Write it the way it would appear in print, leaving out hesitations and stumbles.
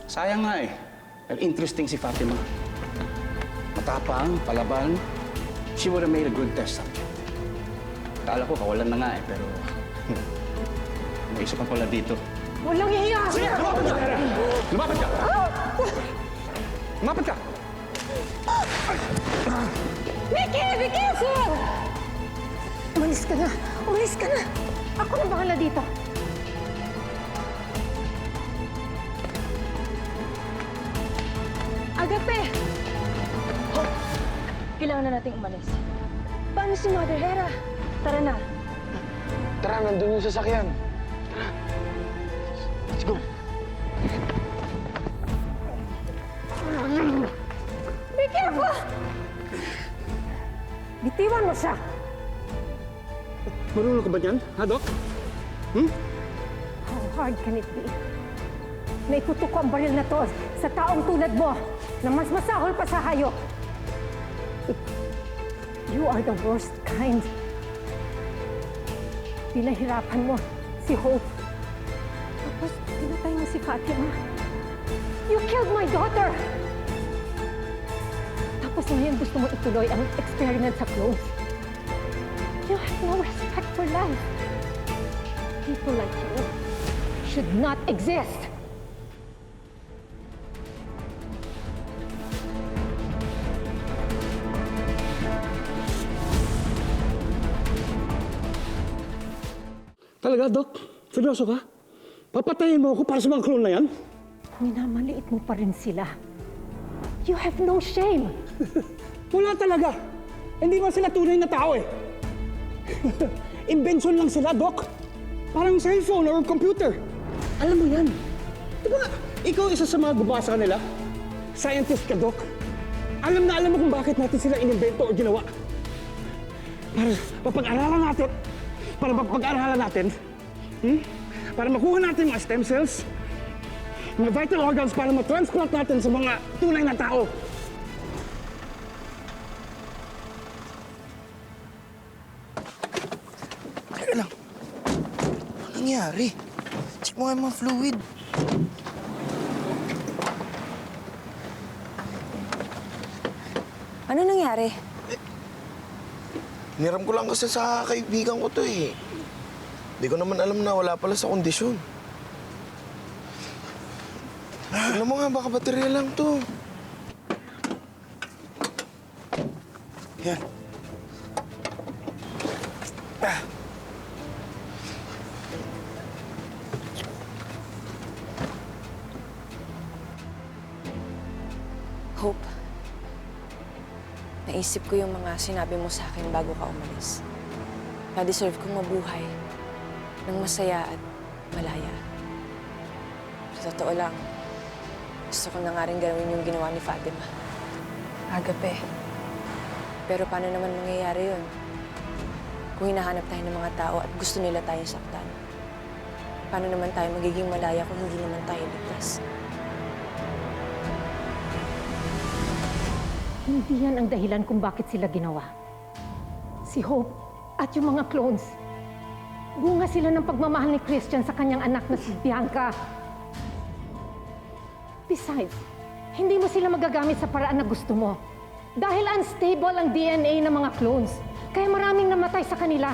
Sayang nga eh. Well, interesting si Fatima. Matapang, palaban. She would have made a good test subject. Kala ko kawalan na nga eh, pero... may isa pa pala dito. Walang hiya! Sige, lumapad ka! Lumapad ka! Lumapad ka! Vicky! Vicky! Sir! Umalis ka na! Umalis ka na! Ako na bahala dito. Agape! Kailangan na nating umalis. Paano si Mother Hera? Tara na. Tara, nandun yung sasakyan. Tara. Let's go. Be careful! Bitiwan mo siya! Marunong ka ba dyan? Ha, Doc? How hard can it be? Naitutok ko ang baril na to sa taong tulad mo na mas masahol pa sa hayop. You are the worst kind. Pinahirapan mo si Hope. Tapos pinatay mo si Fatima. You killed my daughter! Tapos ngayon gusto mo ituloy ang experiment sa clones. You have no respect for life. People like you should not exist. Talaga, Doc? Seryoso ka? Papatayin mo ako para sa mga clone na yan? Minamaliit mo pa rin sila. You have no shame. Wala talaga. Hindi man sila tunay na tao eh. Invention lang sila, Doc. Parang cellphone or computer. Alam mo yan. Di ba ikaw isa sa mga gumawa sa kanila? Scientist ka, Doc. Alam mo kung bakit natin sila inimbento o ginawa. Para mapag-aralan natin. Para mapag-aralan natin. Para makuha natin mga stem cells. Mga vital organs para ma-transplant natin sa mga tunay na tao. Teka lang. Ano nangyari? Check mo nga yung mga fluid. Ano nangyari? Niram ko lang kasi sa kaibigan ko to eh. Hindi ko naman alam na wala pala sa kondisyon. Tignan mo nga, baka baterya lang to. Yan. Hope, naisip ko yung mga sinabi mo sa akin bago ka umalis. Na-deserve kong mabuhay ng masaya at malaya. Sa totoo lang, gusto ko na nga rin gawin yung ginawa ni Fatima. Agape. Pero paano naman mangyayari yun? Kung hinahanap tayo ng mga tao at gusto nila tayong saktan. Paano naman tayo magiging malaya kung hindi naman tayo ligtas? Hindi yan ang dahilan kung bakit sila ginawa. Si Hope at yung mga clones, bunga sila ng pagmamahal ni Christian sa kanyang anak na si Bianca. Besides, hindi mo sila magagamit sa paraan na gusto mo. Dahil unstable ang DNA ng mga clones, kaya maraming namatay sa kanila.